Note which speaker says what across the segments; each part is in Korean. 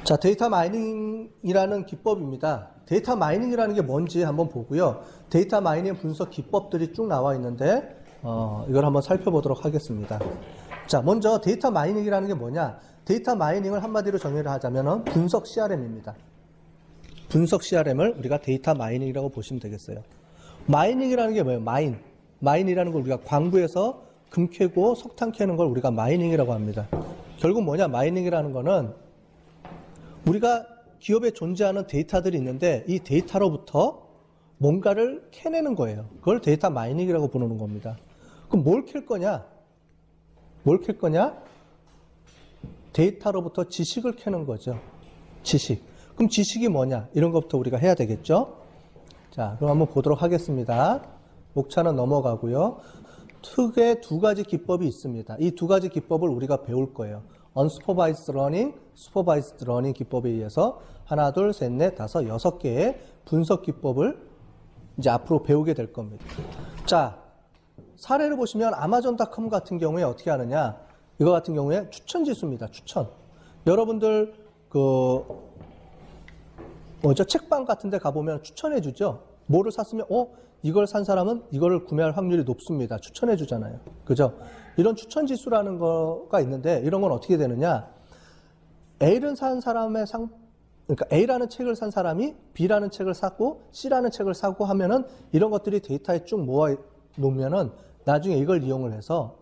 Speaker 1: 자, 데이터 마이닝이라는 기법입니다. 데이터 마이닝이라는 게 뭔지 한번 보고요. 데이터 마이닝 분석 기법들이 쭉 나와 있는데 이걸 한번 살펴보도록 하겠습니다. 자, 먼저 데이터 마이닝이라는 게 뭐냐? 데이터 마이닝을 한마디로 정의를 하자면 분석 CRM입니다. 분석 CRM을 우리가 데이터 마이닝이라고 보시면 되겠어요. 마이닝이라는 게 뭐예요? 마인이라는 걸 우리가 광부에서 금 캐고 석탄 캐는 걸 우리가 마이닝이라고 합니다. 결국 뭐냐? 마이닝이라는 거는 우리가 기업에 존재하는 데이터들이 있는데 이 데이터로부터 뭔가를 캐내는 거예요. 그걸 데이터 마이닝이라고 부르는 겁니다. 그럼 뭘 캘 거냐? 뭘 캘 거냐? 데이터로부터 지식을 캐는 거죠. 지식. 그럼 지식이 뭐냐? 이런 것부터 우리가 해야 되겠죠? 자, 그럼 한번 보도록 하겠습니다. 목차는 넘어가고요. 특의 두 가지 기법이 있습니다. 이 두 가지 기법을 우리가 배울 거예요. Unsupervised Learning, Supervised Learning 기법에 의해서 하나, 둘, 셋, 넷, 다섯, 여섯 개의 분석 기법을 이제 앞으로 배우게 될 겁니다. 자, 사례를 보시면 아마존닷컴 같은 경우에 어떻게 하느냐? 이거 같은 경우에 추천 지수입니다. 추천. 여러분들 책방 같은 데 가보면 추천해 주죠. 뭐를 샀으면 이걸 산 사람은 이거를 구매할 확률이 높습니다. 추천해 주잖아요. 그죠? 이런 추천 지수라는 거가 있는데 이런 건 어떻게 되느냐? A를 산 사람의 그러니까 A라는 책을 산 사람이 B라는 책을 샀고 C라는 책을 사고 하면은 이런 것들이 데이터에 쭉 모아 놓으면은 나중에 이걸 이용을 해서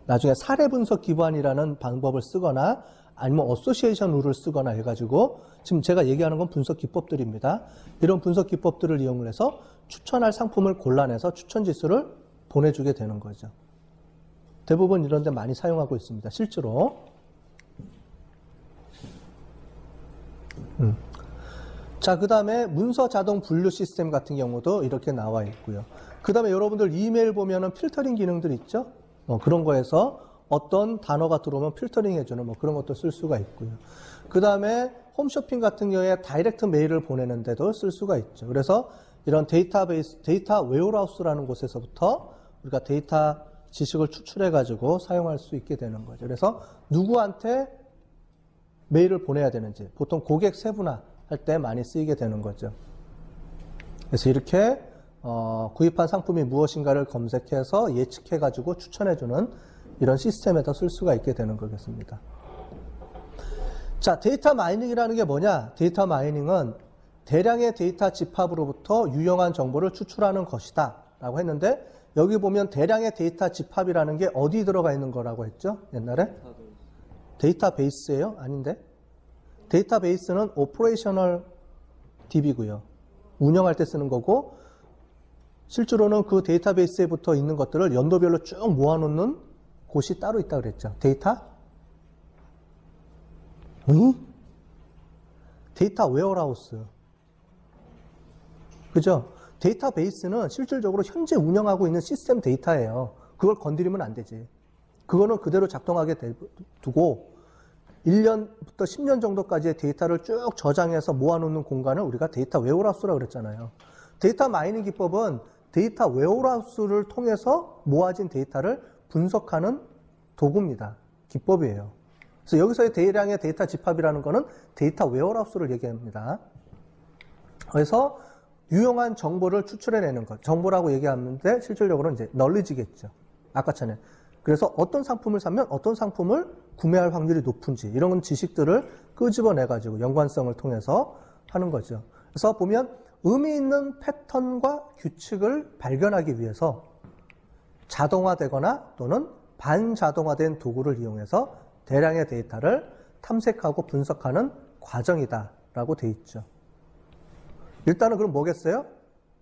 Speaker 1: 나중에 사례 분석 기반이라는 방법을 쓰거나 아니면 어소시에이션 룰을 쓰거나 해가지고 지금 제가 얘기하는 건 분석 기법들입니다. 이런 분석 기법들을 이용을 해서 추천할 상품을 골라내서 추천 지수를 보내주게 되는 거죠. 대부분 이런 데 많이 사용하고 있습니다. 실제로. 자, 그 다음에 문서 자동 분류 시스템 같은 경우도 이렇게 나와 있고요. 그 다음에 여러분들 이메일 보면은 필터링 기능들 있죠? 그런 거에서 어떤 단어가 들어오면 필터링 해주는 그런 것도 쓸 수가 있고요. 그 다음에 홈쇼핑 같은 경우에 다이렉트 메일을 보내는데도 쓸 수가 있죠. 그래서 이런 데이터베이스, 데이터 웨어하우스라는 곳에서부터 우리가 데이터 지식을 추출해가지고 사용할 수 있게 되는 거죠. 그래서 누구한테 메일을 보내야 되는지 보통 고객 세분화 할 때 많이 쓰이게 되는 거죠. 그래서 이렇게 구입한 상품이 무엇인가를 검색해서 예측해가지고 추천해주는 이런 시스템에다 쓸 수가 있게 되는 거겠습니다. 자, 데이터 마이닝이라는 게 뭐냐? 데이터 마이닝은 대량의 데이터 집합으로부터 유용한 정보를 추출하는 것이다 라고 했는데 여기 보면 대량의 데이터 집합이라는 게 어디 들어가 있는 거라고 했죠? 옛날에? 데이터베이스예요? 아닌데? 데이터베이스는 오퍼레이셔널 DB고요. 운영할 때 쓰는 거고 실제로는 그 데이터베이스에 붙어 있는 것들을 연도별로 쭉 모아놓는 곳이 따로 있다고 그랬죠. 데이터 웨어하우스. 그죠? 데이터베이스는 실질적으로 현재 운영하고 있는 시스템 데이터예요. 그걸 건드리면 안 되지. 그거는 그대로 작동하게 두고 1년부터 10년 정도까지의 데이터를 쭉 저장해서 모아놓는 공간을 우리가 데이터 웨어하우스라고 그랬잖아요. 데이터 마이닝 기법은 데이터 웨어하우스를 통해서 모아진 데이터를 분석하는 도구입니다. 기법이에요. 그래서 여기서의 대량의 데이터 집합이라는 거는 데이터 웨어하우스를 얘기합니다. 그래서 유용한 정보를 추출해내는 것. 정보라고 얘기하는데 실질적으로는 이제 널리지겠죠. 아까 전에. 그래서 어떤 상품을 사면 어떤 상품을 구매할 확률이 높은지 이런 지식들을 끄집어내가지고 연관성을 통해서 하는 거죠. 그래서 보면 의미 있는 패턴과 규칙을 발견하기 위해서 자동화되거나 또는 반자동화된 도구를 이용해서 대량의 데이터를 탐색하고 분석하는 과정이다라고 돼 있죠. 일단은 그럼 뭐겠어요?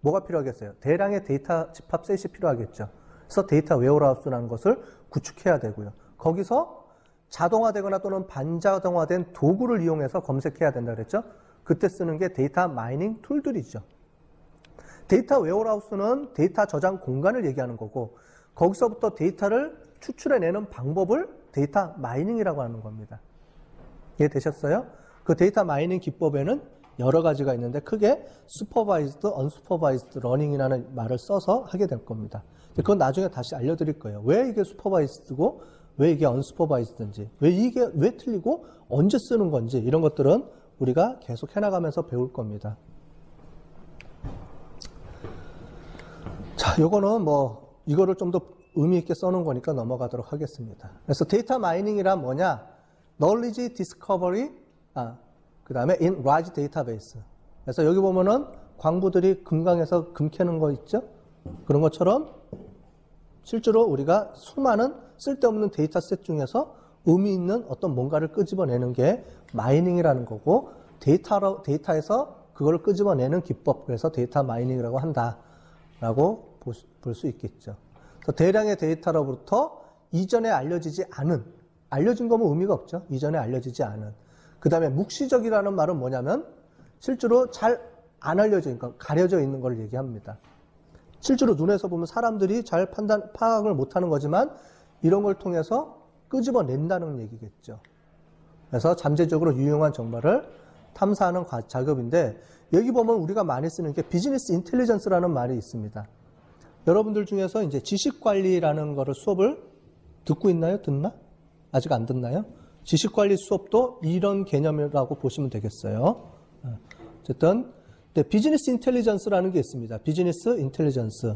Speaker 1: 뭐가 필요하겠어요? 대량의 데이터 집합 셋이 필요하겠죠. 그래서 데이터 웨어하우스라는 것을 구축해야 되고요. 거기서 자동화되거나 또는 반자동화된 도구를 이용해서 검색해야 된다 그랬죠. 그때 쓰는 게 데이터 마이닝 툴들이죠. 데이터 웨어하우스는 데이터 저장 공간을 얘기하는 거고 거기서부터 데이터를 추출해내는 방법을 데이터 마이닝이라고 하는 겁니다. 이해되셨어요? 그 데이터 마이닝 기법에는 여러 가지가 있는데 크게 슈퍼바이즈드, 언슈퍼바이즈드 러닝이라는 말을 써서 하게 될 겁니다. 그건 나중에 다시 알려드릴 거예요. 왜 이게 슈퍼바이즈드고 왜 이게 unsupervised인지, 왜 틀리고 언제 쓰는 건지 이런 것들은 우리가 계속 해나가면서 배울 겁니다. 자, 요거는 뭐 이거를 좀 더 의미 있게 써놓은 거니까 넘어가도록 하겠습니다. 그래서 데이터 마이닝이란 뭐냐? knowledge discovery, 그 다음에 in large database. 그래서 여기 보면은 광부들이 금강에서 금 캐는 거 있죠? 그런 것처럼 실제로 우리가 수많은 쓸데없는 데이터셋 중에서 의미 있는 어떤 뭔가를 끄집어내는 게 마이닝이라는 거고, 데이터에서 그걸 끄집어내는 기법, 그래서 데이터 마이닝이라고 한다라고 볼 수 있겠죠. 그래서 대량의 데이터로부터 이전에 알려진 거면 의미가 없죠. 이전에 알려지지 않은. 그 다음에 묵시적이라는 말은 뭐냐면 실제로 잘 안 알려져 있는 거, 가려져 있는 걸 얘기합니다. 실제로 눈에서 보면 사람들이 잘 파악을 못하는 거지만 이런 걸 통해서 끄집어낸다는 얘기겠죠. 그래서 잠재적으로 유용한 정보를 탐사하는 작업인데, 여기 보면 우리가 많이 쓰는 게 비즈니스 인텔리전스라는 말이 있습니다. 여러분들 중에서 이제 지식관리라는 거를 수업을 듣고 있나요? 듣나? 아직 안 듣나요? 지식관리 수업도 이런 개념이라고 보시면 되겠어요. 어쨌든 비즈니스 인텔리전스라는 게 있습니다. 비즈니스 인텔리전스.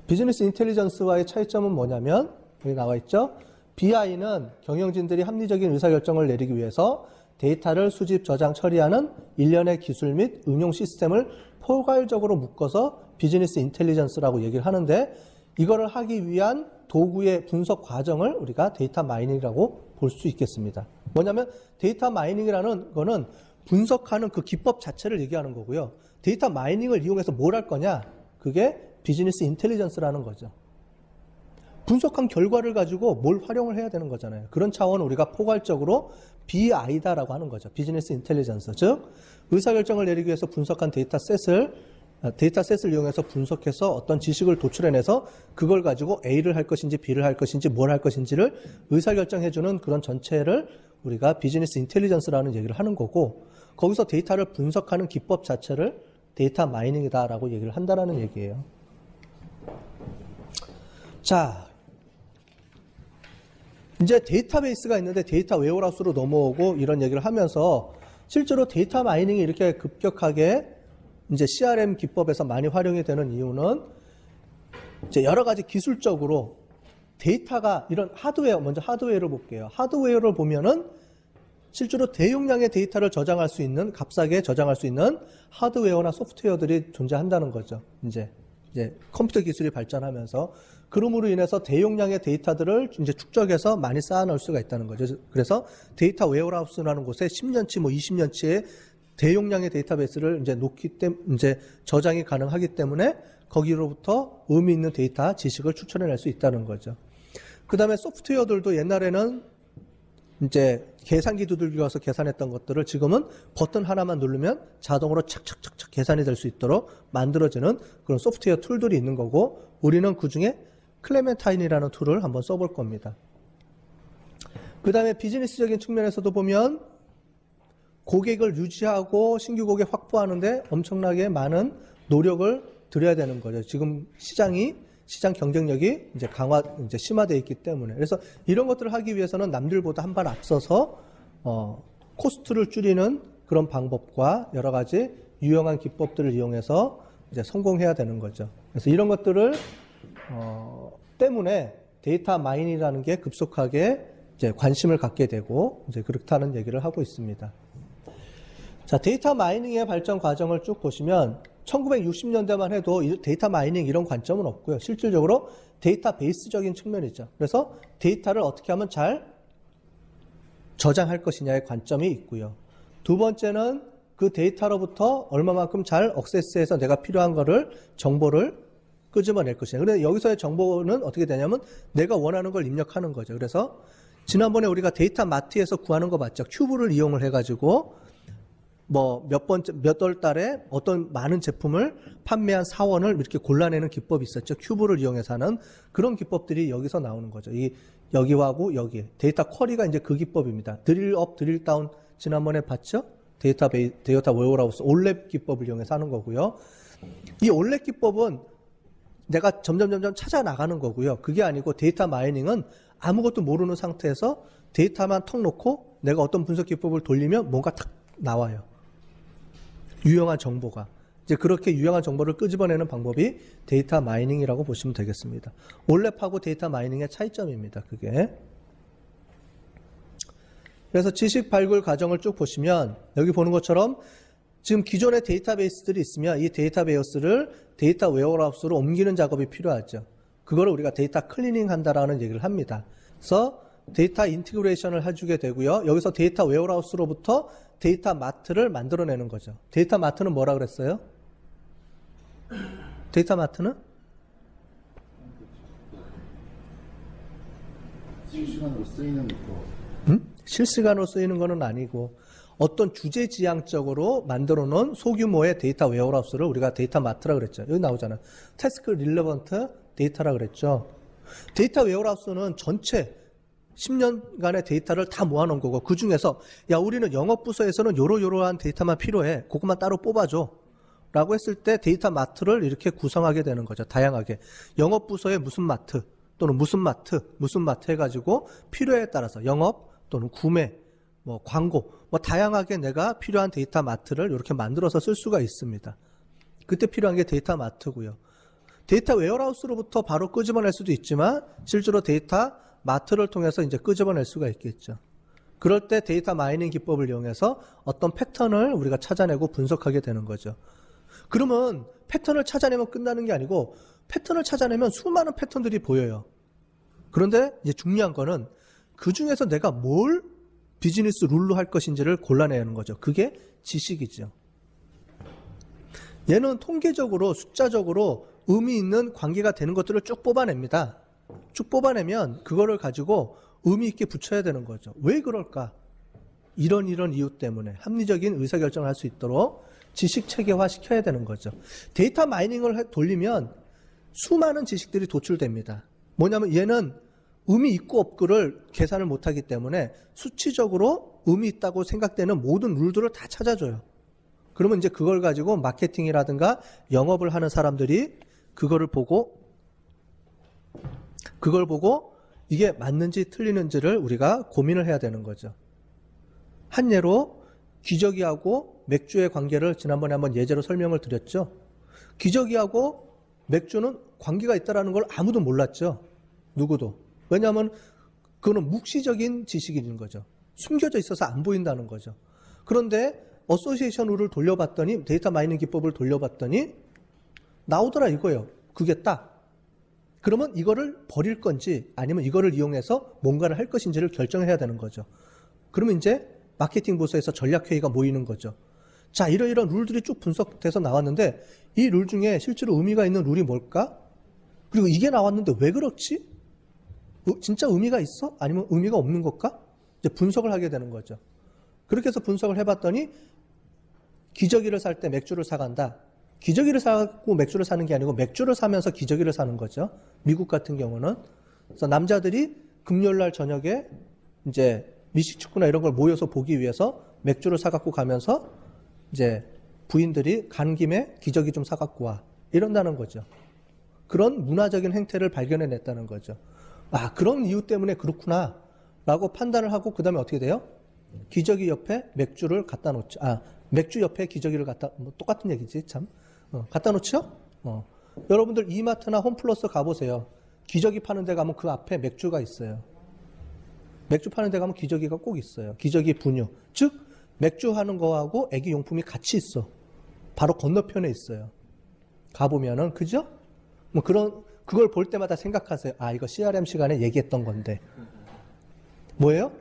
Speaker 1: 비즈니스 인텔리전스와의 차이점은 뭐냐면 여기 나와 있죠. BI는 경영진들이 합리적인 의사결정을 내리기 위해서 데이터를 수집, 저장, 처리하는 일련의 기술 및 응용 시스템을 포괄적으로 묶어서 비즈니스 인텔리전스라고 얘기를 하는데, 이거를 하기 위한 도구의 분석 과정을 우리가 데이터 마이닝이라고 볼 수 있겠습니다. 뭐냐면 데이터 마이닝이라는 거는 분석하는 그 기법 자체를 얘기하는 거고요. 데이터 마이닝을 이용해서 뭘 할 거냐? 그게 비즈니스 인텔리전스라는 거죠. 분석한 결과를 가지고 뭘 활용을 해야 되는 거잖아요. 그런 차원 우리가 포괄적으로 BI다라고 하는 거죠. 비즈니스 인텔리전스. 즉, 의사결정을 내리기 위해서 분석한 데이터셋을 이용해서 분석해서 어떤 지식을 도출해내서 그걸 가지고 A를 할 것인지 B를 할 것인지 뭘 할 것인지를 의사결정해주는 그런 전체를 우리가 비즈니스 인텔리전스라는 얘기를 하는 거고, 거기서 데이터를 분석하는 기법 자체를 데이터 마이닝이다라고 얘기를 한다라는 얘기예요. 자, 이제 데이터베이스가 있는데 데이터 웨어하우스로 넘어오고 이런 얘기를 하면서 실제로 데이터 마이닝이 이렇게 급격하게 이제 CRM 기법에서 많이 활용이 되는 이유는 이제 여러 가지 기술적으로 데이터가 이런 하드웨어, 먼저 하드웨어를 볼게요. 하드웨어를 보면은 실제로 대용량의 데이터를 저장할 수 있는, 값싸게 저장할 수 있는 하드웨어나 소프트웨어들이 존재한다는 거죠. 이제 컴퓨터 기술이 발전하면서, 그럼으로 인해서 대용량의 데이터들을 이제 축적해서 많이 쌓아놓을 수가 있다는 거죠. 그래서 데이터 웨어하우스라는 곳에 10년치, 20년치의 대용량의 데이터베이스를 이제 놓기 때문에, 이제 저장이 가능하기 때문에 거기로부터 의미 있는 데이터, 지식을 추천해낼 수 있다는 거죠. 그 다음에 소프트웨어들도 옛날에는 이제 계산기 두들겨서 계산했던 것들을 지금은 버튼 하나만 누르면 자동으로 착착착착 계산이 될 수 있도록 만들어지는 그런 소프트웨어 툴들이 있는 거고, 우리는 그 중에 클레멘타인이라는 툴을 한번 써볼 겁니다. 그 다음에 비즈니스적인 측면에서도 보면 고객을 유지하고 신규 고객 확보하는데 엄청나게 많은 노력을 들여야 되는 거죠. 지금 시장 경쟁력이 이제 심화되어 있기 때문에. 그래서 이런 것들을 하기 위해서는 남들보다 한 발 앞서서 코스트를 줄이는 그런 방법과 여러 가지 유용한 기법들을 이용해서 이제 성공해야 되는 거죠. 그래서 이런 것들을 때문에 데이터 마이닝이라는 게 급속하게 이제 관심을 갖게 되고 이제 그렇다는 얘기를 하고 있습니다. 자, 데이터 마이닝의 발전 과정을 쭉 보시면 1960년대만 해도 데이터 마이닝 이런 관점은 없고요. 실질적으로 데이터베이스적인 측면이죠. 그래서 데이터를 어떻게 하면 잘 저장할 것이냐의 관점이 있고요. 두 번째는 그 데이터로부터 얼마만큼 잘 액세스해서 내가 필요한 거를, 정보를 끄집어낼 것이냐. 그런데 여기서의 정보는 어떻게 되냐면 내가 원하는 걸 입력하는 거죠. 그래서 지난번에 우리가 데이터 마트에서 구하는 거 맞죠? 큐브를 이용을 해가지고 몇 월 달에 어떤 많은 제품을 판매한 사원을 이렇게 골라내는 기법이 있었죠. 큐브를 이용해서 하는 그런 기법들이 여기서 나오는 거죠. 여기하고 여기. 데이터 쿼리가 이제 그 기법입니다. 드릴 업, 드릴 다운 지난번에 봤죠? 데이터 웨어하우스 올랩 기법을 이용해서 하는 거고요. 이 올랩 기법은 내가 점점 찾아 나가는 거고요. 그게 아니고 데이터 마이닝은 아무것도 모르는 상태에서 데이터만 턱 놓고 내가 어떤 분석 기법을 돌리면 뭔가 탁 나와요. 유용한 정보가. 이제 그렇게 유용한 정보를 끄집어내는 방법이 데이터 마이닝이라고 보시면 되겠습니다. 올랩하고 데이터 마이닝의 차이점입니다. 그게. 그래서 지식 발굴 과정을 쭉 보시면 여기 보는 것처럼 지금 기존의 데이터베이스들이 있으면 이 데이터베이스를 데이터 웨어하우스로 옮기는 작업이 필요하죠. 그거를 우리가 데이터 클리닝 한다라는 얘기를 합니다. 그래서 데이터 인티그레이션을 해주게 되고요. 여기서 데이터 웨어하우스로부터 데이터 마트를 만들어내는 거죠. 데이터 마트는 뭐라 그랬어요? 데이터 마트는?
Speaker 2: 실시간으로 쓰이는 거.
Speaker 1: 실시간으로 쓰이는 거는 아니고 어떤 주제 지향적으로 만들어 놓은 소규모의 데이터 웨어하우스를 우리가 데이터 마트라 그랬죠. 여기 나오잖아요. 태스크 릴레번트 데이터라 그랬죠. 데이터 웨어하우스는 전체 10년간의 데이터를 다 모아놓은 거고 그 중에서 야 우리는 영업부서에서는 요러요러한 데이터만 필요해. 그것만 따로 뽑아줘. 라고 했을 때 데이터 마트를 이렇게 구성하게 되는 거죠. 다양하게. 영업부서의 무슨 마트 또는 무슨 마트 해가지고 필요에 따라서 영업 또는 구매, 뭐 광고, 뭐 다양하게 내가 필요한 데이터 마트를 이렇게 만들어서 쓸 수가 있습니다. 그때 필요한 게 데이터 마트고요. 데이터 웨어하우스로부터 바로 끄집어낼 수도 있지만 실제로 데이터 마트를 통해서 이제 끄집어낼 수가 있겠죠. 그럴 때 데이터 마이닝 기법을 이용해서 어떤 패턴을 우리가 찾아내고 분석하게 되는 거죠. 그러면 패턴을 찾아내면 끝나는 게 아니고 패턴을 찾아내면 수많은 패턴들이 보여요. 그런데 이제 중요한 거는 그 중에서 내가 뭘 비즈니스 룰로 할 것인지를 골라내는 거죠. 그게 지식이죠. 얘는 통계적으로 숫자적으로 의미 있는 관계가 되는 것들을 쭉 뽑아냅니다. 쭉 뽑아내면 그거를 가지고 의미 있게 붙여야 되는 거죠. 왜 그럴까? 이런 이유 때문에 합리적인 의사결정을 할 수 있도록 지식 체계화 시켜야 되는 거죠. 데이터 마이닝을 돌리면 수많은 지식들이 도출됩니다. 뭐냐면 얘는 의미 있고 없고를 계산을 못하기 때문에 수치적으로 의미 있다고 생각되는 모든 룰들을 다 찾아줘요. 그러면 이제 그걸 가지고 마케팅이라든가 영업을 하는 사람들이 그걸 보고 이게 맞는지 틀리는지를 우리가 고민을 해야 되는 거죠. 한 예로 기저귀하고 맥주의 관계를 지난번에 한번 예제로 설명을 드렸죠. 기저귀하고 맥주는 관계가 있다는 걸 아무도 몰랐죠. 누구도. 왜냐하면 그거는 묵시적인 지식인 거죠. 숨겨져 있어서 안 보인다는 거죠. 그런데 어소시에이션 룰을 돌려봤더니 데이터 마이닝 기법을 돌려봤더니 나오더라 이거예요. 그게 딱. 그러면 이거를 버릴 건지 아니면 이거를 이용해서 뭔가를 할 것인지를 결정해야 되는 거죠. 그러면 이제 마케팅 부서에서 전략회의가 모이는 거죠. 자, 이런 룰들이 쭉 분석돼서 나왔는데 이 룰 중에 실제로 의미가 있는 룰이 뭘까? 그리고 이게 나왔는데 왜 그렇지? 진짜 의미가 있어? 아니면 의미가 없는 걸까? 이제 분석을 하게 되는 거죠. 그렇게 해서 분석을 해봤더니 기저귀를 살 때 맥주를 사간다. 기저귀를 사고 맥주를 사는 게 아니고 맥주를 사면서 기저귀를 사는 거죠. 미국 같은 경우는. 그래서 남자들이 금요일날 저녁에 이제 미식축구나 이런 걸 모여서 보기 위해서 맥주를 사갖고 가면서 이제 부인들이 간 김에 기저귀 좀 사갖고 와. 이런다는 거죠. 그런 문화적인 행태를 발견해냈다는 거죠. 아, 그런 이유 때문에 그렇구나 라고 판단을 하고 그 다음에 어떻게 돼요? 기저귀 옆에 맥주를 갖다 놓죠. 아, 맥주 옆에 기저귀를 갖다, 뭐 똑같은 얘기지 참. 갖다 놓죠? 여러분들 이마트나 홈플러스 가보세요. 기저귀 파는 데 가면 그 앞에 맥주가 있어요. 맥주 파는 데 가면 기저귀가 꼭 있어요. 기저귀 분유. 즉 맥주 하는 거하고 애기 용품이 같이 있어. 바로 건너편에 있어요. 가보면은, 그죠? 뭐 그걸 볼 때마다 생각하세요. 아, 이거 CRM 시간에 얘기했던 건데. 뭐예요?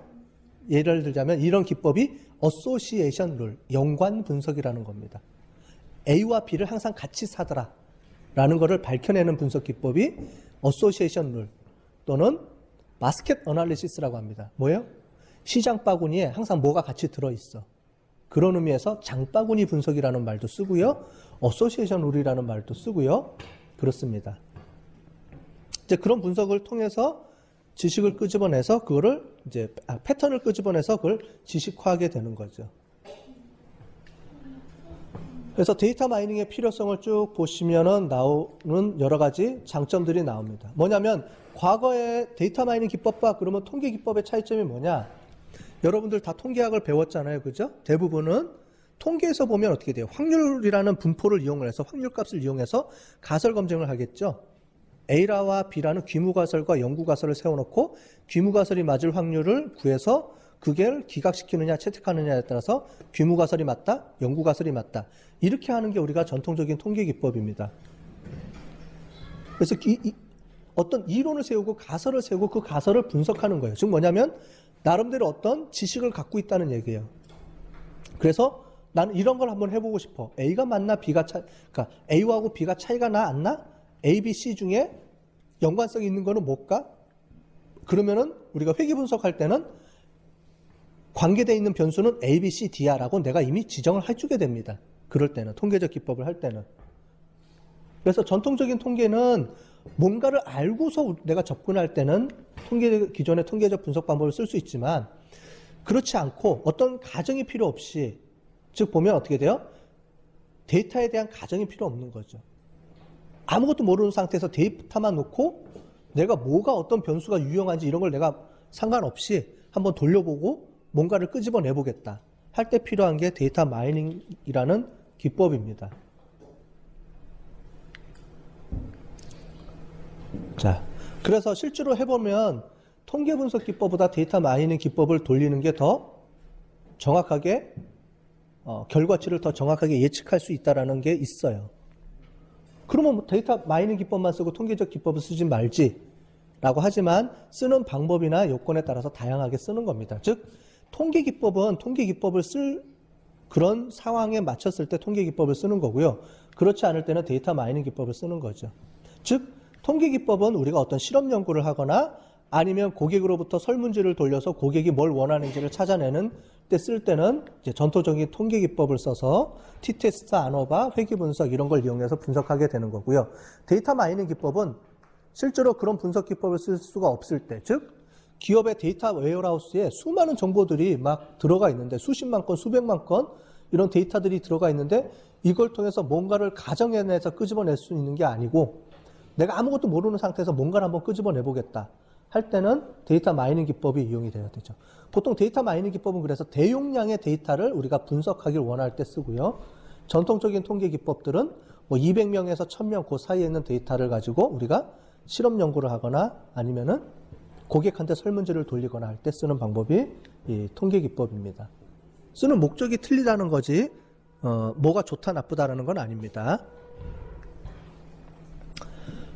Speaker 1: 예를 들자면 이런 기법이 어소시에이션 룰, 연관 분석이라는 겁니다. A와 B를 항상 같이 사더라 라는 거를 밝혀내는 분석 기법이 어소시에이션 룰 또는 바스켓 어널리시스라고 합니다. 뭐예요? 시장 바구니에 항상 뭐가 같이 들어있어. 그런 의미에서 장바구니 분석이라는 말도 쓰고요. 어소시에이션 룰이라는 말도 쓰고요. 그렇습니다. 이제 그런 분석을 통해서 지식을 끄집어내서 그거를 이제 패턴을 끄집어내서 그걸 지식화하게 되는 거죠. 그래서 데이터 마이닝의 필요성을 쭉 보시면은 나오는 여러 가지 장점들이 나옵니다. 뭐냐면 과거의 데이터 마이닝 기법과 그러면 통계 기법의 차이점이 뭐냐? 여러분들 다 통계학을 배웠잖아요. 그죠? 대부분은 통계에서 보면 어떻게 돼요? 확률이라는 분포를 이용을 해서 확률값을 이용해서 가설 검증을 하겠죠. A라와 B라는 귀무가설과 영구가설을 세워놓고 귀무가설이 맞을 확률을 구해서 그걸 기각시키느냐 채택하느냐에 따라서 귀무가설이 맞다, 영구가설이 맞다. 이렇게 하는 게 우리가 전통적인 통계 기법입니다. 그래서 어떤 이론을 세우고 가설을 세우고 그 가설을 분석하는 거예요. 즉 뭐냐면 나름대로 어떤 지식을 갖고 있다는 얘기예요. 그래서 나는 이런 걸 한번 해보고 싶어. A가 맞나 B가 그러니까 A하고 B가 차이가 나 안 나? A, B, C 중에 연관성이 있는 거는 뭘까? 그러면은 우리가 회귀 분석할 때는 관계되어 있는 변수는 A, B, C, D야 라고 내가 이미 지정을 해주게 됩니다. 그럴 때는 통계적 기법을 할 때는. 그래서 전통적인 통계는 뭔가를 알고서 내가 접근할 때는 기존의 통계적 분석 방법을 쓸 수 있지만 그렇지 않고 어떤 가정이 필요 없이 즉 보면 어떻게 돼요? 데이터에 대한 가정이 필요 없는 거죠. 아무것도 모르는 상태에서 데이터만 놓고 내가 뭐가 어떤 변수가 유용한지 이런 걸 내가 상관없이 한번 돌려보고 뭔가를 끄집어내보겠다 할 때 필요한 게 데이터 마이닝이라는 기법입니다. 자, 그래서 실제로 해보면 통계 분석 기법보다 데이터 마이닝 기법을 돌리는 게 더 정확하게 결과치를 더 정확하게 예측할 수 있다는 게 있어요. 그러면 데이터 마이닝 기법만 쓰고 통계적 기법을 쓰지 말지 라고 하지만 쓰는 방법이나 요건에 따라서 다양하게 쓰는 겁니다. 즉 통계 기법은 통계 기법을 쓸 그런 상황에 맞췄을 때 통계 기법을 쓰는 거고요. 그렇지 않을 때는 데이터 마이닝 기법을 쓰는 거죠. 즉 통계 기법은 우리가 어떤 실험 연구를 하거나 아니면 고객으로부터 설문지를 돌려서 고객이 뭘 원하는지를 찾아내는 때 쓸 때는 이제 전통적인 통계 기법을 써서 t-테스트, 아노바, 회귀 분석 이런 걸 이용해서 분석하게 되는 거고요. 데이터 마이닝 기법은 실제로 그런 분석 기법을 쓸 수가 없을 때, 즉 기업의 데이터 웨어하우스에 수많은 정보들이 막 들어가 있는데 수십만 건, 수백만 건 이런 데이터들이 들어가 있는데 이걸 통해서 뭔가를 가정해내서 끄집어낼 수 있는 게 아니고 내가 아무것도 모르는 상태에서 뭔가를 한번 끄집어내보겠다 할 때는 데이터 마이닝 기법이 이용이 돼야 되죠. 보통 데이터 마이닝 기법은 그래서 대용량의 데이터를 우리가 분석하길 원할 때 쓰고요. 전통적인 통계 기법들은 뭐 200명에서 1000명 그 사이에 있는 데이터를 가지고 우리가 실험 연구를 하거나 아니면은 고객한테 설문지를 돌리거나 할 때 쓰는 방법이 이 통계 기법입니다. 쓰는 목적이 틀리다는 거지 뭐가 좋다 나쁘다라는 건 아닙니다.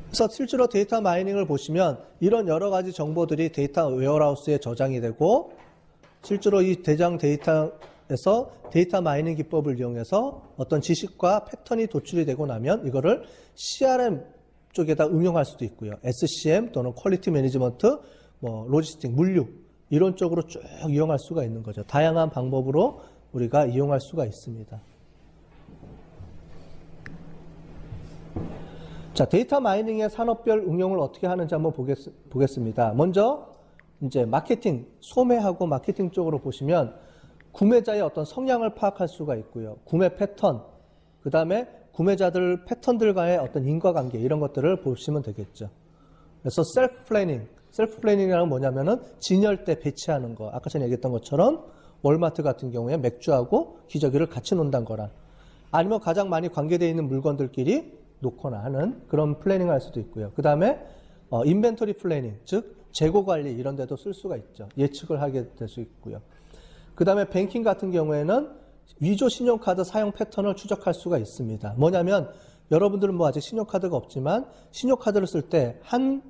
Speaker 1: 그래서 실제로 데이터 마이닝을 보시면 이런 여러 가지 정보들이 데이터 웨어하우스에 저장이 되고 실제로 이 대장 데이터에서 데이터 마이닝 기법을 이용해서 어떤 지식과 패턴이 도출이 되고 나면 이거를 CRM 쪽에다 응용할 수도 있고요. SCM 또는 퀄리티 매니지먼트, 뭐 로지스틱, 물류 이런 쪽으로 쭉 이용할 수가 있는 거죠. 다양한 방법으로 우리가 이용할 수가 있습니다. 자, 데이터 마이닝의 산업별 응용을 어떻게 하는지 한번 보겠습니다. 먼저 이제 마케팅, 소매하고 마케팅 쪽으로 보시면 구매자의 어떤 성향을 파악할 수가 있고요. 구매 패턴, 그 다음에 구매자들 패턴들과의 어떤 인과관계 이런 것들을 보시면 되겠죠. 그래서 셀프 플래닝이라는 건 뭐냐면은 진열대 배치하는 거. 아까 전에 얘기했던 것처럼 월마트 같은 경우에 맥주하고 기저귀를 같이 놓는다는 거랑 아니면 가장 많이 관계되어 있는 물건들끼리 놓거나 하는 그런 플래닝을 할 수도 있고요. 그 다음에 인벤토리 플래닝, 즉 재고 관리 이런 데도 쓸 수가 있죠. 예측을 하게 될 수 있고요. 그 다음에 뱅킹 같은 경우에는 위조 신용카드 사용 패턴을 추적할 수가 있습니다. 뭐냐면 여러분들은 뭐 아직 신용카드가 없지만 신용카드를 쓸 때 한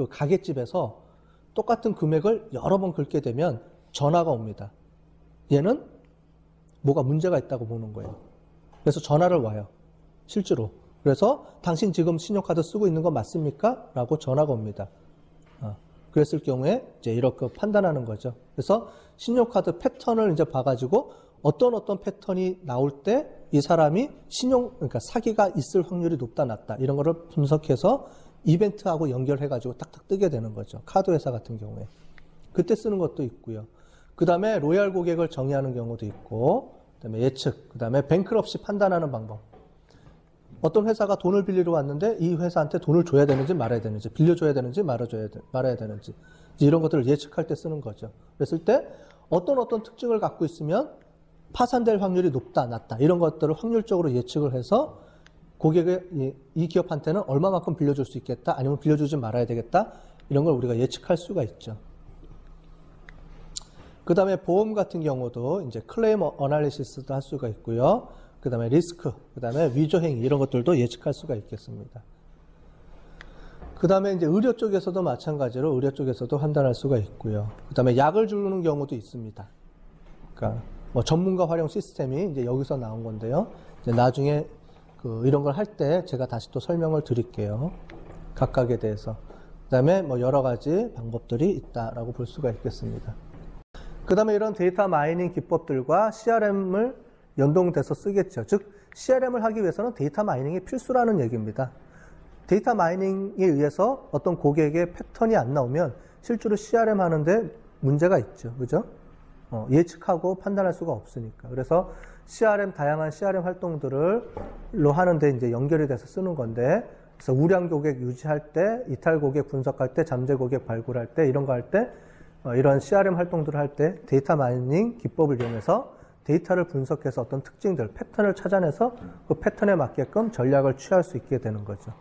Speaker 1: 가게집에서 똑같은 금액을 여러 번 긁게 되면 전화가 옵니다. 얘는 뭐가 문제가 있다고 보는 거예요. 그래서 전화를 와요. 실제로. 그래서 당신 지금 신용카드 쓰고 있는 거 맞습니까? 라고 전화가 옵니다. 그랬을 경우에 이제 이렇게 판단하는 거죠. 그래서 신용카드 패턴을 이제 봐가지고 어떤 패턴이 나올 때 이 사람이 그러니까 사기가 있을 확률이 높다 낮다 이런 거를 분석해서 이벤트하고 연결해가지고 탁탁 뜨게 되는 거죠. 카드 회사 같은 경우에. 그때 쓰는 것도 있고요. 그 다음에 로얄 고객을 정의하는 경우도 있고, 그 다음에 예측, 그 다음에 뱅크럽시 판단하는 방법. 어떤 회사가 돈을 빌리러 왔는데 이 회사한테 돈을 줘야 되는지 말아야 되는지, 빌려줘야 되는지 말아야 되는지, 이런 것들을 예측할 때 쓰는 거죠. 그랬을 때 어떤 특징을 갖고 있으면 파산될 확률이 높다, 낮다, 이런 것들을 확률적으로 예측을 해서 고객의 이 기업한테는 얼마만큼 빌려줄 수 있겠다, 아니면 빌려주지 말아야 되겠다, 이런 걸 우리가 예측할 수가 있죠. 그 다음에 보험 같은 경우도 이제 클레임 어널리시스도 할 수가 있고요. 그 다음에 리스크, 그 다음에 위조 행위, 이런 것들도 예측할 수가 있겠습니다. 그 다음에 이제 의료 쪽에서도 마찬가지로 의료 쪽에서도 판단할 수가 있고요. 그 다음에 약을 주는 경우도 있습니다. 그러니까 뭐 전문가 활용 시스템이 이제 여기서 나온 건데요. 이제 나중에 이런 걸 할 때 제가 다시 또 설명을 드릴게요. 각각에 대해서. 그 다음에 뭐 여러 가지 방법들이 있다라고 볼 수가 있겠습니다. 그 다음에 이런 데이터 마이닝 기법들과 CRM을 연동돼서 쓰겠죠. 즉, CRM을 하기 위해서는 데이터 마이닝이 필수라는 얘기입니다. 데이터 마이닝에 의해서 어떤 고객의 패턴이 안 나오면 실제로 CRM 하는데 문제가 있죠. 그죠? 예측하고 판단할 수가 없으니까. 그래서 다양한 CRM 활동들로 하는데 이제 연결이 돼서 쓰는 건데, 그래서 우량 고객 유지할 때, 이탈 고객 분석할 때, 잠재 고객 발굴할 때, 이런 거 할 때, 이런 CRM 활동들을 할 때 데이터 마이닝 기법을 이용해서 데이터를 분석해서 어떤 특징들, 패턴을 찾아내서 그 패턴에 맞게끔 전략을 취할 수 있게 되는 거죠.